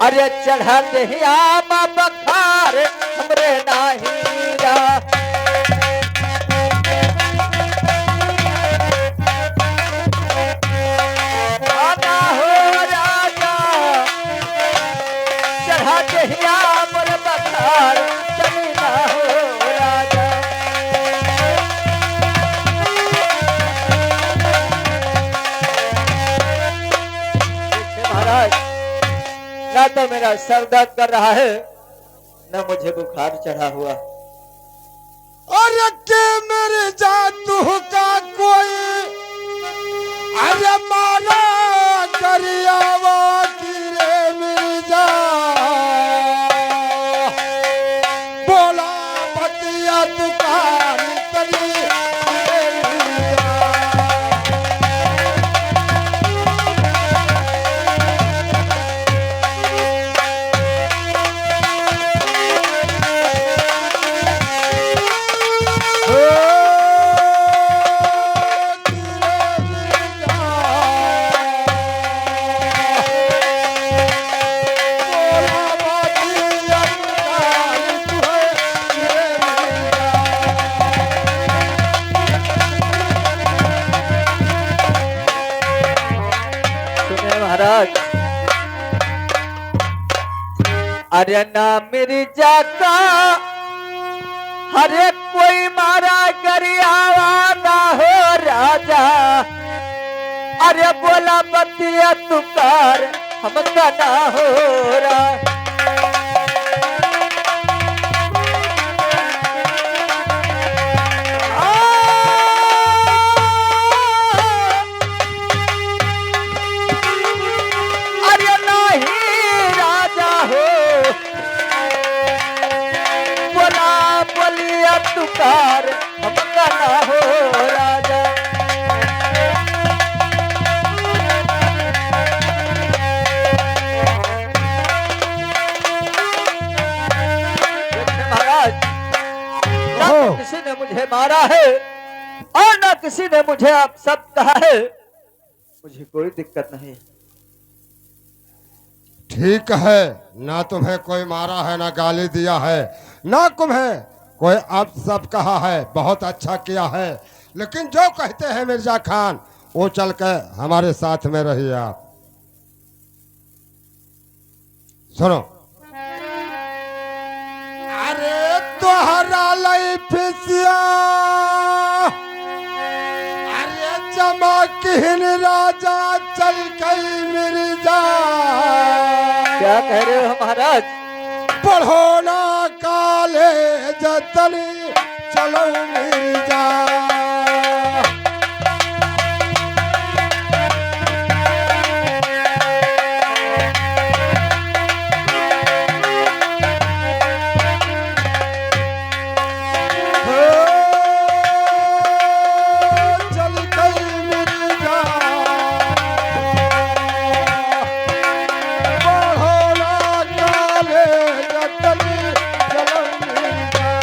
अरे चढ़ाते ही आम बखार हमरे नाहीरा। आना हो राजा चढ़ाते ही आम बखार चलना हो राजा। महाराज ना तो मेरा सर दर्द कर रहा है न मुझे बुखार चढ़ा हुआ। अरे के मेरे जादू का कोई अरे मारा करियावा गिरे मिर्जा बोला बतिया दुकान तरी महाराज अरे ना मिर्जा का हरे कोई मारा गरियावा ना हो राजा। अरे बोला बतिया तुकार हमका ना हो रहा। तुकार हमका ना हो राजा। महाराज ना तो किसी ने मुझे मारा है और ना किसी ने मुझे आप सब कहा है। मुझे कोई दिक्कत नहीं। ठीक है ना तुम्हें कोई मारा है ना गाली दिया है ना तुम्हें कोई अब सब कहा है। बहुत अच्छा किया है लेकिन जो कहते हैं मिर्जा खान वो चल के हमारे साथ में रहिए आप। सुनो अरे तोहरा लई फिसिया अरे जमा किन राजा चल गई मिर्जा। क्या कह रहे हो महाराज? पढ़ो ना काले जतनी चलो मिर्जा। चल गई मिर्जा पढ़ो ना काले जतनी चलो मिर्जा।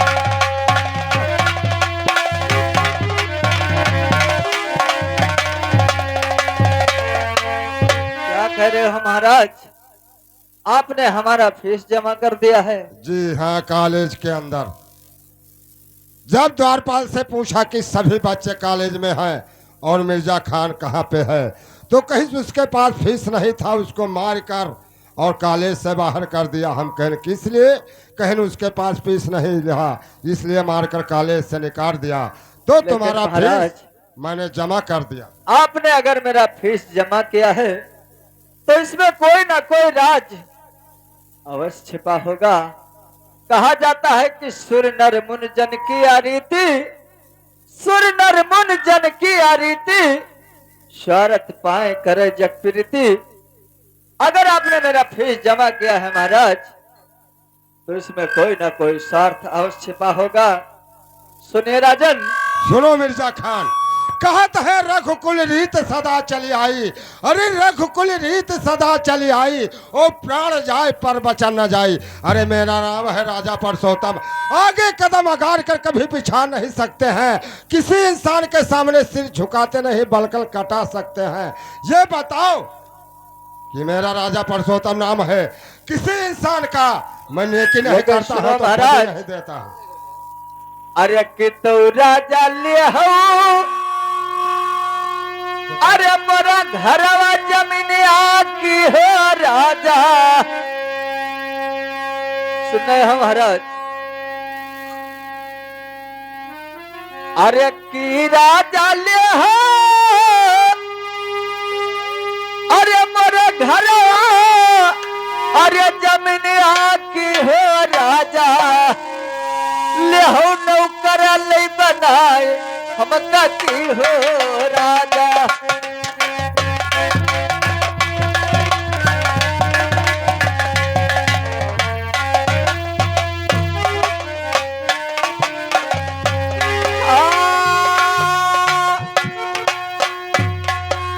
क्या कह रहे हो महाराज? आपने हमारा फीस जमा कर दिया है? जी हाँ कॉलेज के अंदर जब द्वारपाल से पूछा कि सभी बच्चे कॉलेज में हैं और मिर्जा खान कहाँ पे है तो कहीं उसके पास फीस नहीं था। उसको मार कर और कॉलेज से बाहर कर दिया। हम कहने किस लिए? कहीं उसके पास फीस नहीं रहा इसलिए मारकर कॉलेज से निकाल दिया। तो तुम्हारा फीस मैंने जमा कर दिया। आपने अगर मेरा फीस जमा किया है तो इसमें कोई ना कोई राज अवश्य छिपा होगा। कहा जाता है कि सुर नर मुन जन की आरीति, सुर नर मुन जन की आरीति, शौरत पाए करे जग प्रीति। अगर आपने मेरा फीस जमा किया है महाराज तो इसमें कोई ना कोई स्वार्थ अवश्य छिपा होगा। सुनिए राजन। सुनो मिर्जा खान कहत है रघुकुल रीत सदा चली आई। अरे रघुकुल रीत सदा चली आई ओ प्राण जाए पर वचन न जाए। अरे मेरा नाम है राजा परसोत्तम। आगे कदम अगाड़ कर कभी पिछा नहीं सकते हैं। किसी इंसान के सामने सिर झुकाते नहीं बल्कि कटा सकते हैं। ये बताओ कि मेरा राजा परसोत्तम नाम है। किसी इंसान का मैं नेकी नहीं लेकिन करता सुनो हूँ तो महाराज। बदले नहीं देता हूँ। अरे कि तो राजा ले हो, अरे मोरा घरवा जमीन आकी हो राजा। सुने हम महाराज। अरे की राजा ले हो, अरे मोरा घरवा, अरे जमीन आकी हो राजा। ले हो नौकर ले बनाए हम की हो राजा।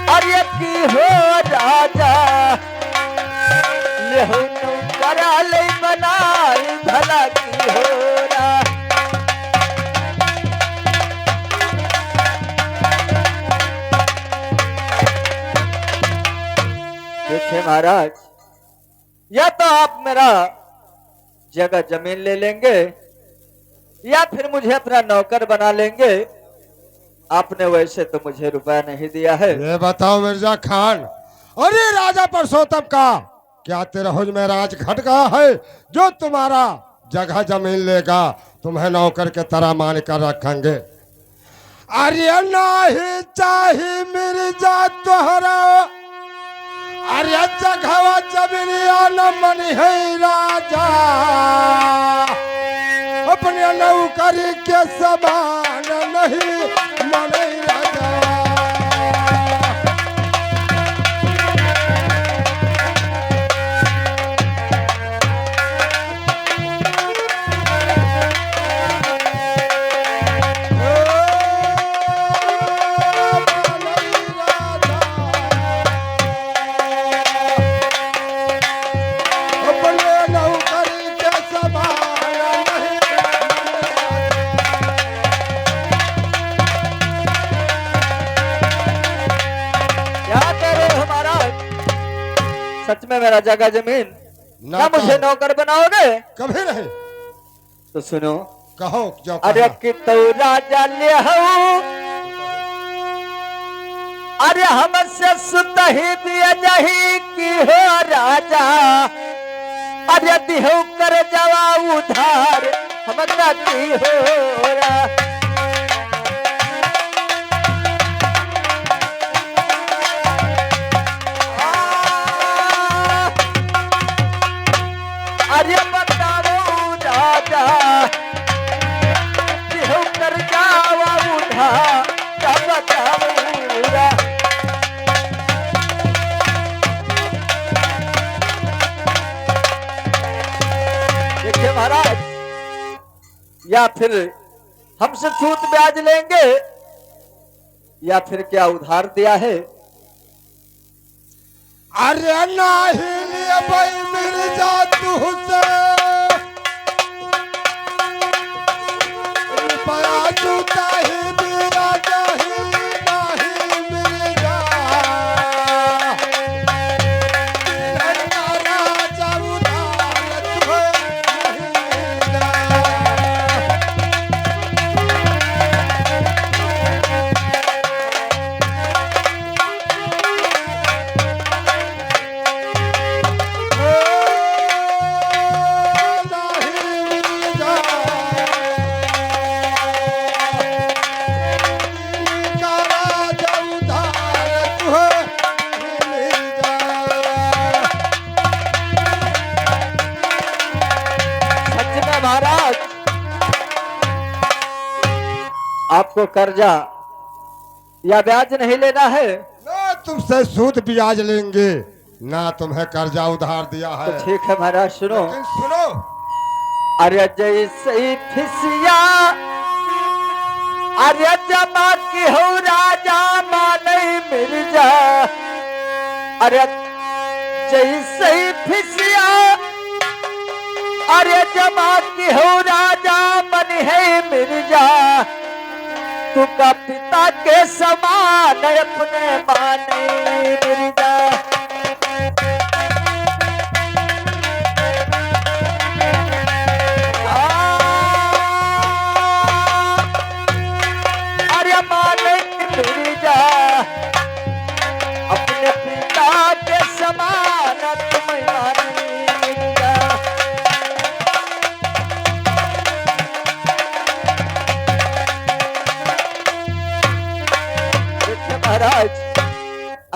अरे की हो राजा, ले हो नौकर ले बनाए भला की हो राजा। देखिए महाराज, या तो आप मेरा जगह जमीन ले लेंगे या फिर मुझे अपना नौकर बना लेंगे। आपने वैसे तो मुझे रुपया नहीं दिया है। ये बताओ मिर्जा खान, अरे राजा परसोत्तम का क्या तेरे हुज में राज घट गया है जो तुम्हारा जगह जमीन लेगा तुम्हें नौकर के तरह मान कर रखेंगे? अरे नहीं चाहे मिर्जा तोहरा, अरे जगह जमीनिया न मन है राजा, अपने नौकरी के समान नहीं मन राजा। सच में मेरा जगह जमीन ना ना मुझे नौकर बनाओगे? कभी नहीं। तो सुनो, कहो जो अरे कहा। कि तो राजा ले हो, अरे हमसे सुत ही दिया जही की हो राजा। अरे दिहो कर जवा उधार हम की हो रा। अरे बताओ राजा, दिहो कर जावा उधार का बताओ रा। देखिए महाराज, या फिर हमसे छूट ब्याज लेंगे या फिर क्या उधार दिया है? अरे नहीं लिए भाई मिर्जा तुझसे रुपया जूता ही मेरा नहीं नहीं मिर्जा। तेरा राजा उधार तुम्हें नहीं देगा। महाराज, आपको कर्जा या ब्याज नहीं लेना है ना तुमसे सूद ब्याज लेंगे ना तुम्हें कर्जा उधार दिया तो है। ठीक है महाराज, सुनो। लेकिन सुनो, अरे जैसे फिसिया, अरे जमा की हो राजा माने मिर्जा। अरे जैसे फिसिया, अरे जमा की हो राजा मन है मिर्जा। तू का पिता के समान अपने माने मिर्जा।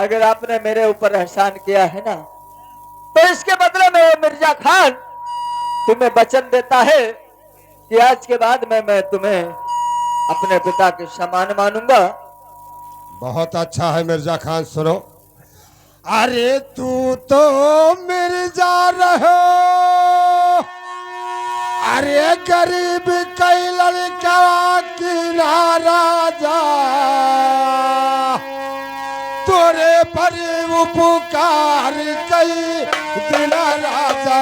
अगर आपने मेरे ऊपर एहसान किया है ना, तो इसके बदले में वो मिर्जा खान तुम्हें वचन देता है कि आज के बाद में मैं तुम्हें अपने पिता के समान मानूंगा। बहुत अच्छा है मिर्जा खान, सुनो। अरे तू तो मिर्जा रहो, अरे गरीब कई लड़का किनारा जा, तोरे पर उपकार कई दिला राजा।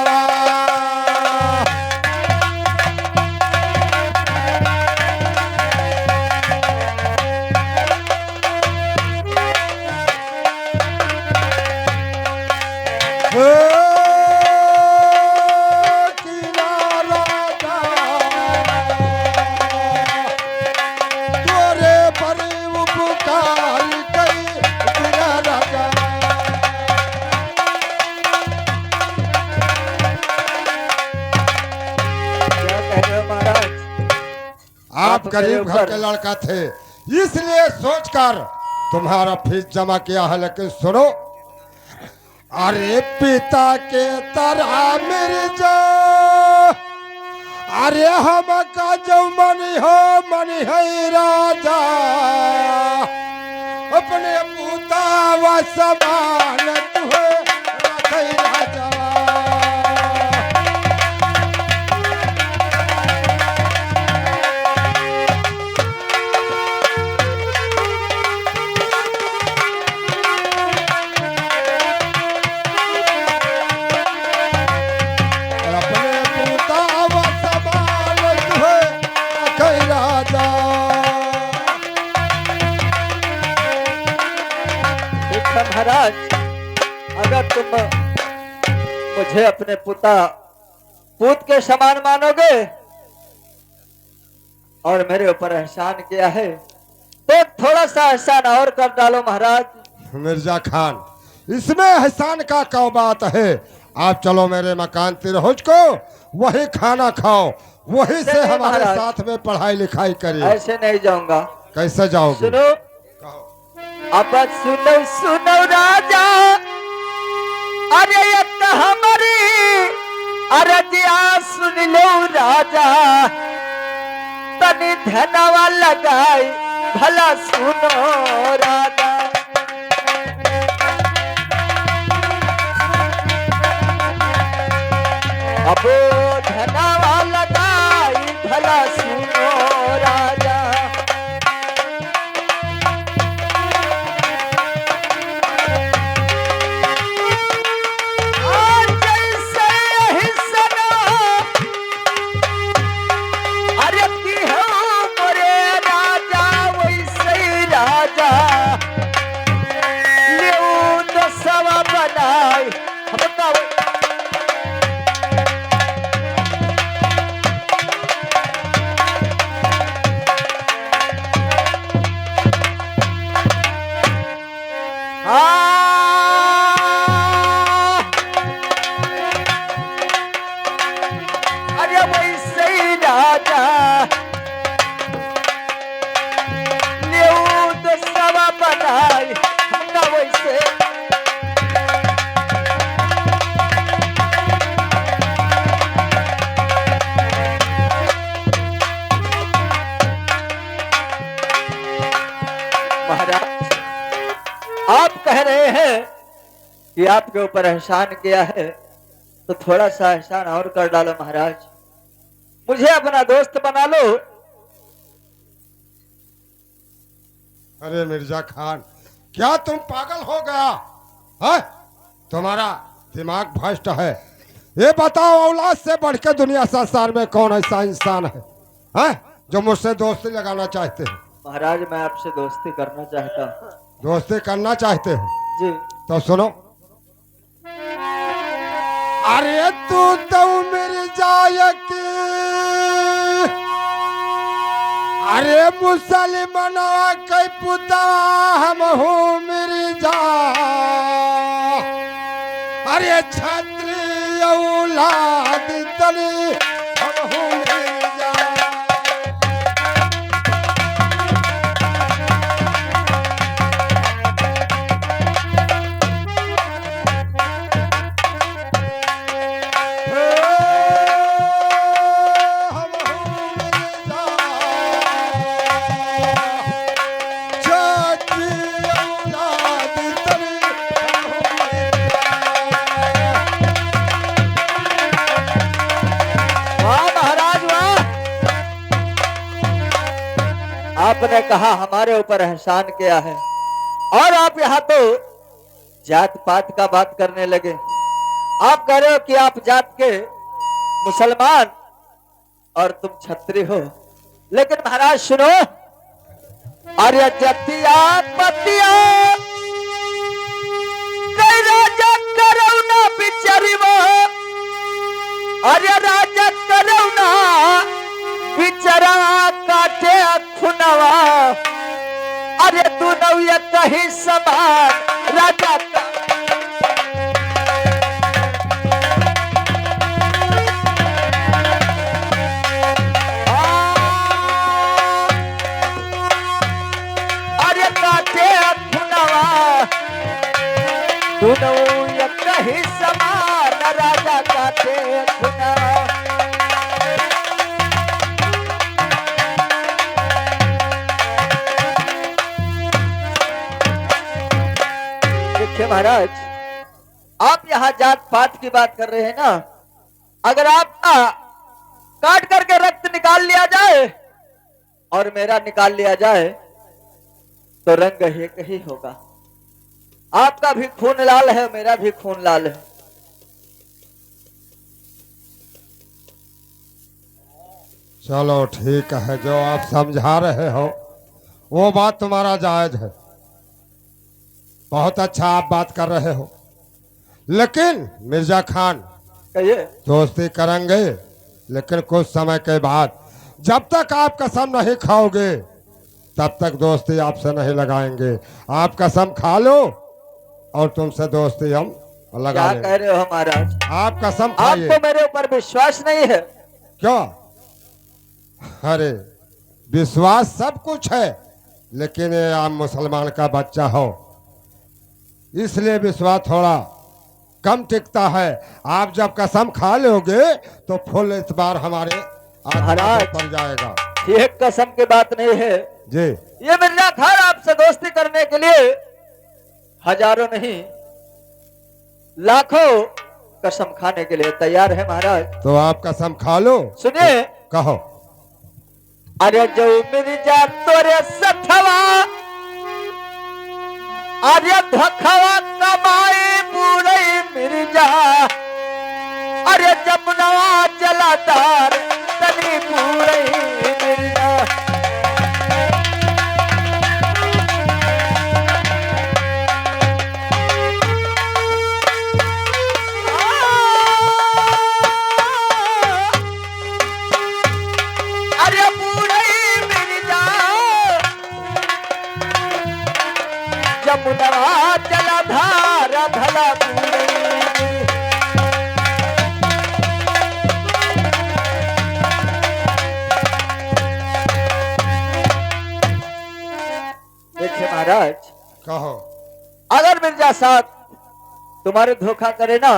क्या कह रहे हो महाराज? आप गरीब घर के लड़का थे, इसलिए सोचकर तुम्हारा फीस जमा किया है, लेकिन सुनो, अरे पिता के तरह मिर्जा, अरे हमका जो मन है राजा, अपने पुता व समान तुहे रखै राजा। महाराज, अगर तुम मुझे अपने पूत के समान मानोगे और मेरे ऊपर एहसान किया है, तो थोड़ा सा एहसान और कर डालो महाराज। मिर्जा खान, इसमें एहसान का क्या बात है? आप चलो मेरे मकान तिरहुज को, वही खाना खाओ, वही से हमारे साथ में पढ़ाई लिखाई करिए। ऐसे नहीं जाऊंगा। कैसे जाओगे? सुनो, अब सुनो सुनो राजा, अरे एक हमारी अरजिया सुन लो राजा, तनी धनवा लगाई भला सुनो राजा। अब धनवा लगाई भला सुनो राजा। आप कह रहे हैं कि आपके ऊपर एहसान किया है, तो थोड़ा सा एहसान और कर डालो महाराज, मुझे अपना दोस्त बना लो। अरे मिर्जा खान, क्या तुम पागल हो गया है? तुम्हारा दिमाग भ्रष्ट है। ये बताओ, औलाद से बढ़ के दुनिया संसार में कौन ऐसा इंसान है जो मुझसे दोस्ती लगाना चाहते हैं? महाराज, मैं आपसे दोस्ती करना चाहता हूँ। दोस्ती करना चाहते हो जी, तो सुनो। अरे तू तो मिर्जा की, अरे मुसलमानवा के पुता हम हूँ मिर्जा, अरे क्षत्रिय औलाद तनी हम हूँ मिर्जा। आपने कहा हमारे ऊपर एहसान किया है और आप यहाँ तो जात पात का बात करने लगे। आप कह रहे हो कि आप जात के मुसलमान और तुम छत्री हो, लेकिन महाराज सुनो, अरे जतिया पतिया कई राजा करौना बिचरिवो, अरे राजा करौना बिचरा काटे खुनवा, अरे तू नौया कहीं समान राजा का। अरे काटे खुनवा तू नौया कहीं समान राजा काटे खुनवा। देखिए महाराज, आप यहाँ जात पात की बात कर रहे हैं ना, अगर आप काट करके रक्त निकाल लिया जाए और मेरा निकाल लिया जाए तो रंग एक ही होगा। आपका भी खून लाल है, मेरा भी खून लाल है। चलो ठीक है, जो आप समझा रहे हो वो बात तुम्हारा जायज है, बहुत अच्छा आप बात कर रहे हो। लेकिन मिर्जा खान, कहिए। दोस्ती करेंगे लेकिन कुछ समय के बाद, जब तक आप कसम नहीं खाओगे तब तक दोस्ती आपसे नहीं लगाएंगे। आप कसम खा लो और तुमसे दोस्ती हम लगा क्या लेंगे। कह रहे हो महाराज? आप कसम खाइए। आपको मेरे ऊपर विश्वास नहीं है? क्यों? अरे विश्वास सब कुछ है, लेकिन ये आप मुसलमान का बच्चा हो इसलिए विश्वास थोड़ा कम टिकता है। आप जब कसम खा लोगे तो फुल इतबार हमारे महाराज पड़ जाएगा। ये कसम की बात नहीं है जी, ये मिर्जा खान आपसे दोस्ती करने के लिए हजारों नहीं लाखों कसम खाने के लिए तैयार है महाराज। तो आप कसम खा लो। सुनिए, कहो। अरे जो मिर्जा तोरे सथवा, अरे धखवा कमाई पूरे मिर्जा, अरे जमुनवा जलाधार तनी पूरे मिर्जा। अरे पूरे मिर्जा जमुनवा जलाधार धला पूरे। देखिए महाराज, कहो। अगर मिर्जा साहब तुम्हारे धोखा करे ना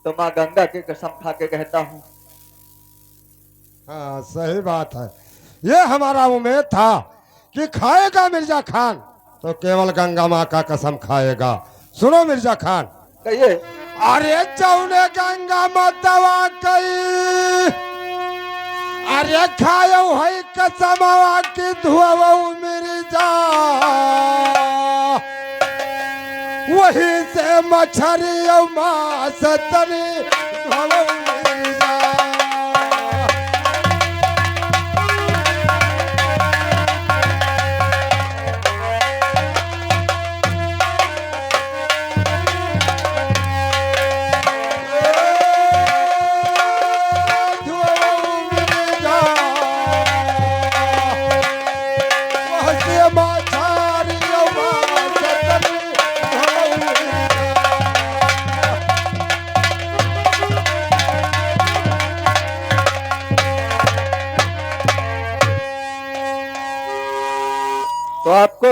तो माँ गंगा की कसम खा के कहता हूँ। हाँ सही बात है, ये हमारा उम्मीद था कि खाएगा मिर्जा खान तो केवल गंगा माँ का कसम खाएगा। सुनो मिर्जा खान, कहिए। अरे जौने गंगा माँ दवा कई, अरे खायो है कसमवा की धुआवो मिर्जा, वही से मछरी और मांस तनी धुआवो मिर्जा। तो आपको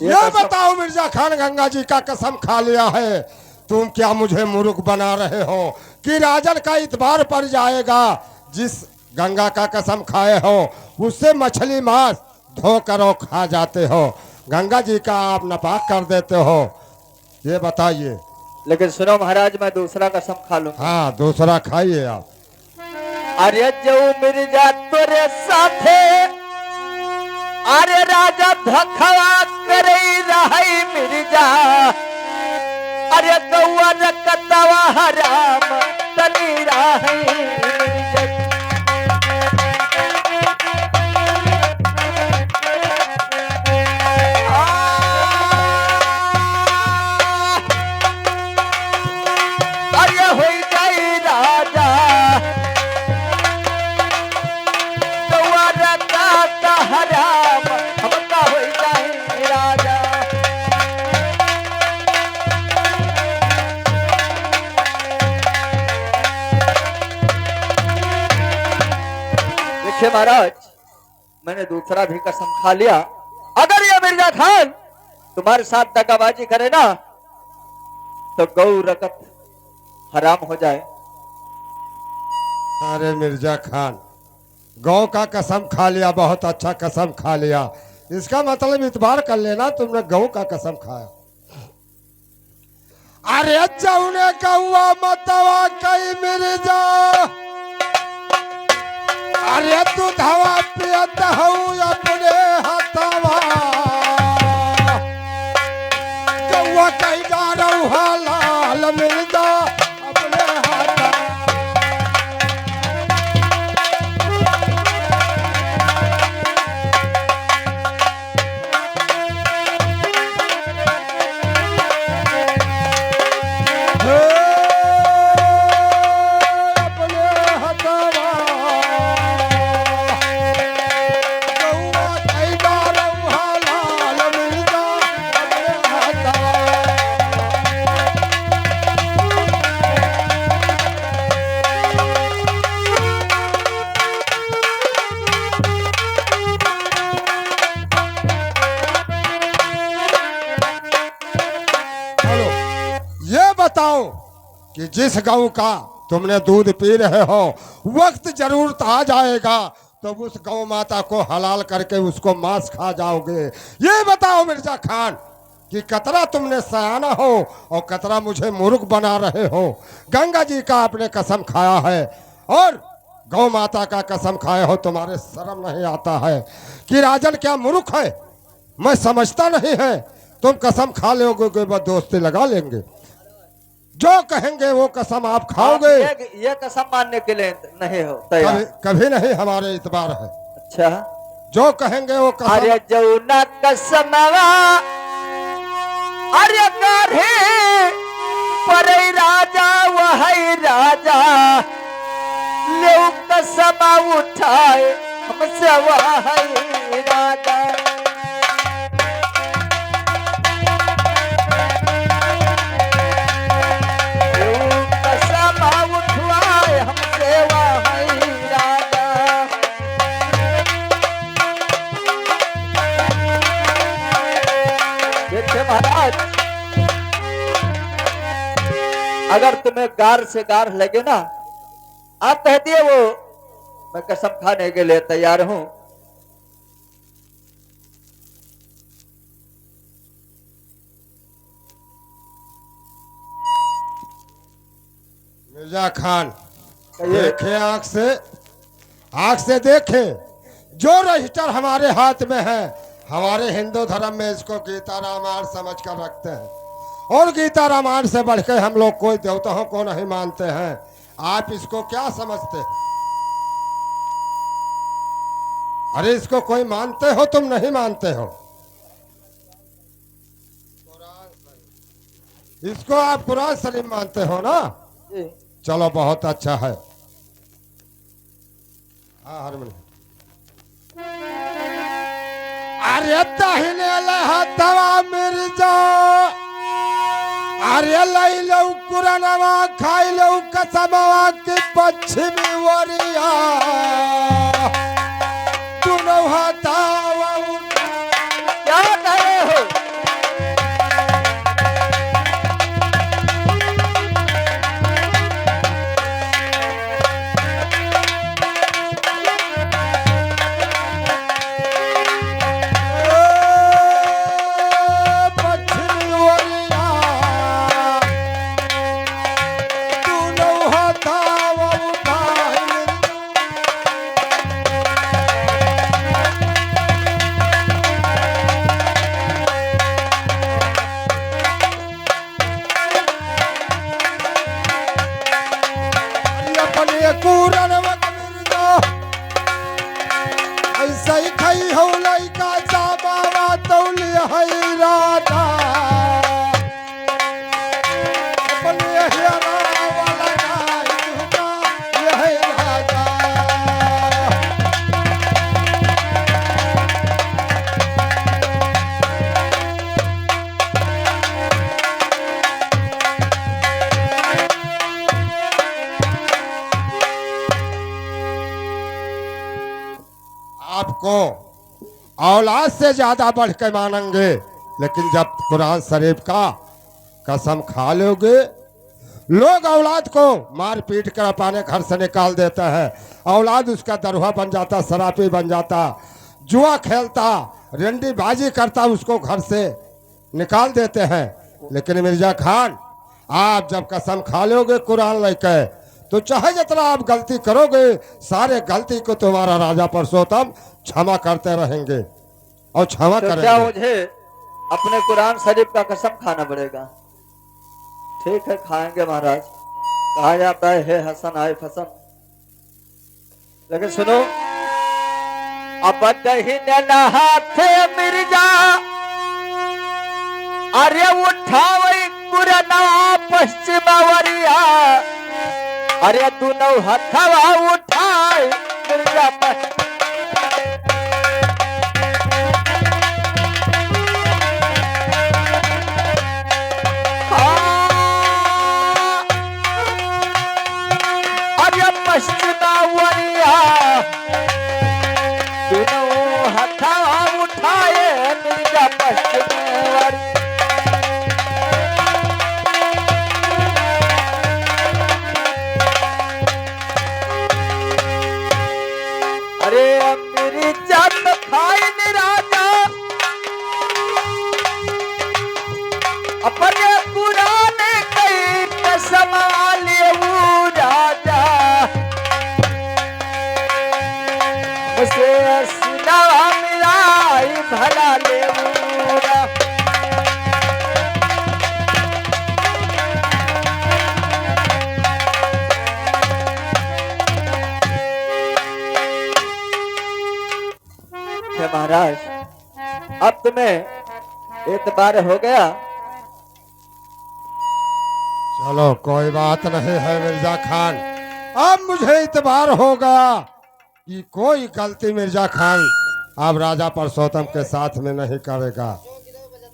ये बताओ मिर्जा खान, गंगा जी का कसम खा लिया है, तुम क्या मुझे मूर्ख बना रहे हो कि राजन का इतबार पड़ जाएगा? जिस गंगा का कसम खाए हो उससे मछली मांस धो करो खा जाते हो, गंगा जी का आप नापाक कर देते हो, ये बताइए। लेकिन सुनो महाराज, मैं दूसरा कसम खा लूं। हाँ दूसरा खाइए आप। अरे जो मिर्जा तोरे साथे, अरे राजा धखवा करे रही मिर्जा अरे गौआ रकतवा हराम तनी रही अरे हो जाई राजा गौआ रकत हराम हमका हो जाई राजा देखिए महाराज मैंने दूसरा भी कसम खा लिया अगर ये मिर्जा खान तुम्हारे साथ दगाबाजी करे ना तो गौ रकत हराम हो जाए। अरे मिर्जा खान, गौ का कसम खा लिया, बहुत अच्छा कसम खा लिया। इसका मतलब इतबार कर लेना तुमने गौ का कसम खाया। अरे जौने गौआ मतवा कई मिर्जा, अरे तू धवा पियत हूँ अपने हथवा, गौआ कई गारऊ लाल मिर्जा अपने हाथा। बताओ कि जिस गौ का तुमने दूध पी रहे हो वक्त जरूरत आ जाएगा तो उस गौ माता को हलाल करके उसको मांस खा जाओगे। ये बताओ मिर्जा खान कि कतरा तुमने सयाना हो और कतरा मुझे मूर्ख बना रहे हो। गंगा जी का आपने कसम खाया है और गौ माता का कसम खाए हो, तुम्हारे शर्म नहीं आता है कि राजन क्या मूर्ख है? मैं समझता नहीं है। तुम कसम खा लोगे कि बस दोस्ती लगा लेंगे, जो कहेंगे वो कसम आप खाओगे। ये कसम मानने के लिए नहीं हो तैयार? कभी नहीं, हमारे इतबार है। अच्छा, जो कहेंगे वो कसम। अरे जौना कसमवा अरे गाढ़े परे राजा वही राजा ले कसम उठाए हमसे वही राजा। महाराज अगर तुम्हें गार से गार लगे ना, आप कहती है वो मैं कसम खाने के लिए तैयार हूं। मिर्जा खान देखे आंख से देखे, जो रजिस्टर हमारे हाथ में है, हमारे हिंदू धर्म में इसको गीता रामायण समझ कर रखते हैं और गीता रामायण से बढ़कर हम लोग कोई देवताओं को नहीं मानते हैं। आप इसको क्या समझते हैं? अरे इसको कोई मानते हो? तुम नहीं मानते हो। इसको आप कुरान शरीफ मानते हो ना? चलो बहुत अच्छा है। हाँ हारमोनियम। अरे दाहिने लहतवा मिर्जा, अरे लई लो कुरानवा खाई लो कसमवा के पश्चिमी वरिया, दोनों हथावा क्या कहे हो? कुरन वक मिर्जा ऐसा ही खई हो लइका चाबावा तौली है राजा अपन यही वाला गाय झुका यही राजा आपको औलाद से ज्यादा बढ़ के मानेंगे, लेकिन जब कुरान शरीफ का कसम खा लोगे, लोग औलाद को मार पीट कर अपने घर से निकाल देते हैं। औलाद उसका दरहुआ बन जाता, शराबी बन जाता, जुआ खेलता, रंडीबाजी करता, उसको घर से निकाल देते हैं। लेकिन मिर्जा खान, आप जब कसम खा लोगे कुरान लेके, तो चाहे जितना आप गलती करोगे, सारे गलती को तुम्हारा राजा पुरुषोत्तम क्षमा करते रहेंगे और क्षमा तो क्या करेंगे। मुझे अपने कुरान शरीफ का कसम खाना पड़ेगा? ठीक है, खाएंगे महाराज। कहा जाता है हे हसन आए फसन, लेकिन सुनो, अब हाथे मिर्जा अरे उठावई कुरना पश्चिमवरिया, अरे तू नौ हथवा उठाई मिर्जा अरे पश्चिमवरिया, तू नौ हथवा उठाए मिर्जा पश्चिमवरिया। अरे मेरी जात खाई नि राजा, अपने पुराने कई कसम ले वो राजा, मुझसे सीना मिलाई भला ले वो राजा। महाराज, अब तुम्हें एतबार हो गया? चलो कोई बात नहीं है मिर्जा खान, अब मुझे इतबार होगा कि कोई गलती मिर्जा खान अब राजा पुरुषोत्तम के साथ में नहीं करेगा।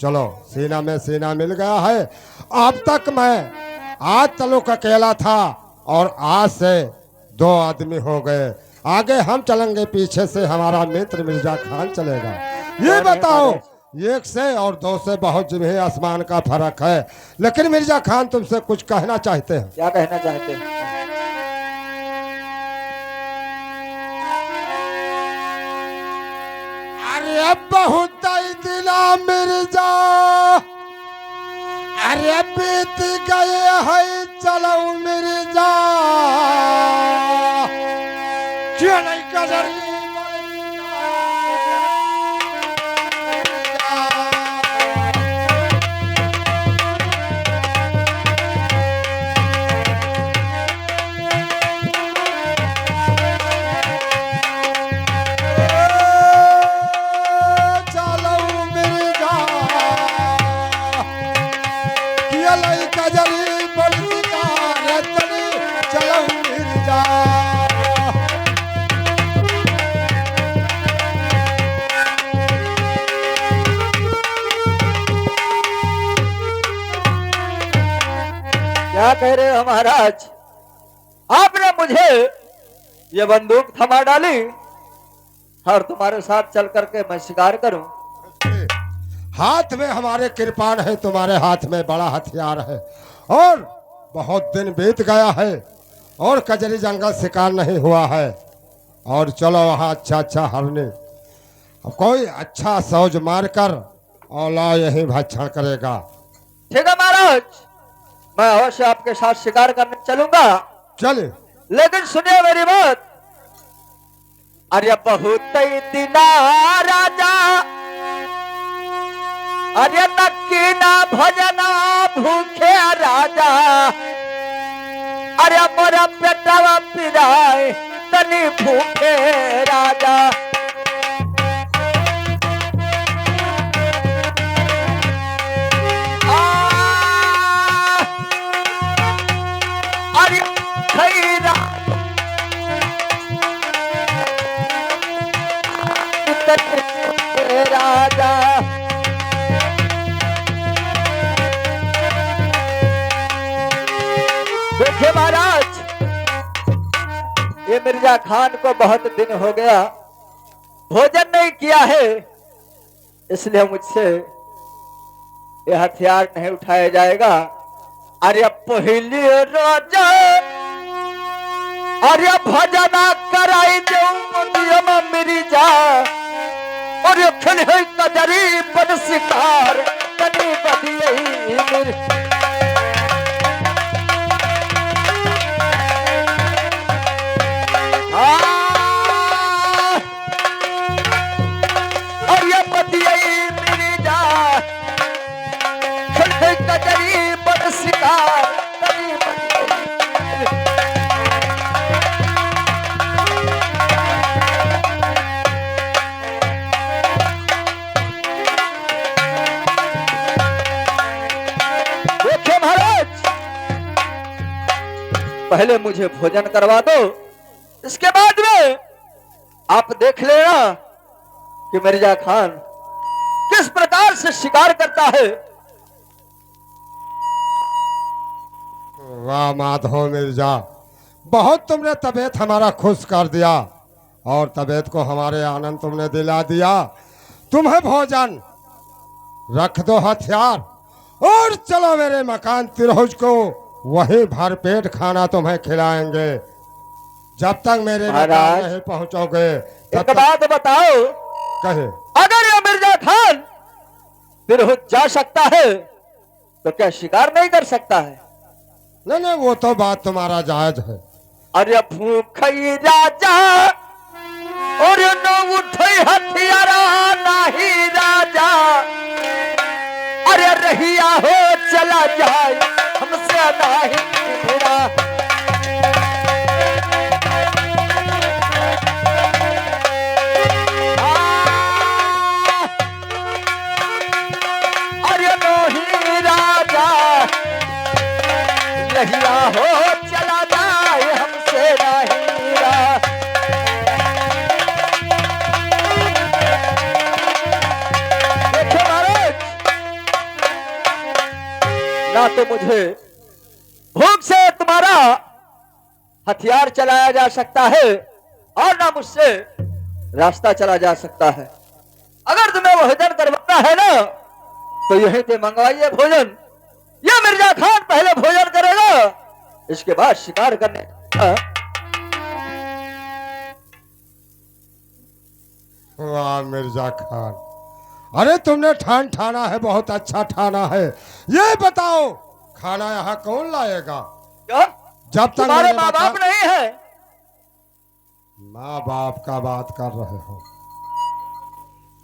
चलो, सीना में सीना मिल गया है। अब तक मैं आज तलुक अकेला था और आज से 2 आदमी हो गए। आगे हम चलेंगे, पीछे से हमारा मित्र मिर्जा खान चलेगा। ये बताओ, 1 से और 2 से बहुत जमीन आसमान का फर्क है। लेकिन मिर्जा खान, तुमसे कुछ कहना चाहते हैं? क्या कहना चाहते हैं? अरे बहुत दिला मिर्जा, अरे बीत गए है, चलो मिर्जा, क्यों नहीं कजरी क्या कह रहे हो महाराज? आपने मुझे ये बंदूक थमा डाली और तुम्हारे साथ चल करके मैं शिकार करूं? हाथ में हमारे कृपाण है, तुम्हारे हाथ में बड़ा हथियार है, और बहुत दिन बीत गया है और कजरी जंगल शिकार नहीं हुआ है। और चलो वहाँ अच्छा हरने, कोई अच्छा सौज मारकर औला यही भक्षण करेगा। ठीक है महाराज, मैं अवश्य आपके साथ शिकार करने चलूंगा। चले, लेकिन सुनिए मेरी बात। अरे बहुत दिना राजा, अरे नक्की ना भजना भूखे राजा, अरे मोरा बेटावा पिराए तनी भूखे राजा। अरे खैरा राजा। देखिए महाराज, ये मिर्जा खान को बहुत दिन हो गया भोजन नहीं किया है, इसलिए मुझसे ये हथियार नहीं उठाया जाएगा। अरे पहली राजा अरे भजना कराई दो मिर्जा और खिल कदरी बन शिकार कनी बदियई और ये बदियई मिर्जा खिल कदरी बन शिकार कनी बदियई। पहले मुझे भोजन करवा दो, इसके बाद में आप देख लेना कि मिर्जा खान किस प्रकार से शिकार करता है। वाह माधव मिर्जा, बहुत तुमने तबीयत हमारा खुश कर दिया और तबीयत को हमारे आनंद तुमने दिला दिया। तुम्हें भोजन रख दो हथियार और चलो मेरे मकान तिरहुज को, वही भरपेट खाना तुम्हें खिलाएंगे। जब तक मेरे मकान नहीं पहुंचोगे एक बात बताओ, कहे अगर ये मिर्जा खान तिरहुज जा सकता है तो क्या शिकार नहीं कर सकता है? नहीं नहीं, वो तो बात तुम्हारा जायज है। अरे भूखई राजा और न उठई हथियारा नहीं राजा। अरे रहिया हो चला जाए हमसे नहीं मेरा। अरे नहीं राजा रहिया हो चला जाए हमसे नहीं मेरा। देखो महाराज, ना तो मुझे भूख से तुम्हारा हथियार चलाया जा सकता है और ना मुझसे रास्ता चला जा सकता है। अगर तुम्हें भोजन करवाना है ना तो यहीं से मंगवाइए भोजन। यह मिर्जा खान पहले भोजन करेगा, इसके बाद शिकार करने। वाह मिर्जा खान, अरे तुमने ठाना है, बहुत अच्छा ठाना है। ये बताओ खाना यहाँ कौन लाएगा? क्या जब तक तुम्हारे माँ बाप नहीं है? माँ बाप का बात कर रहे हो?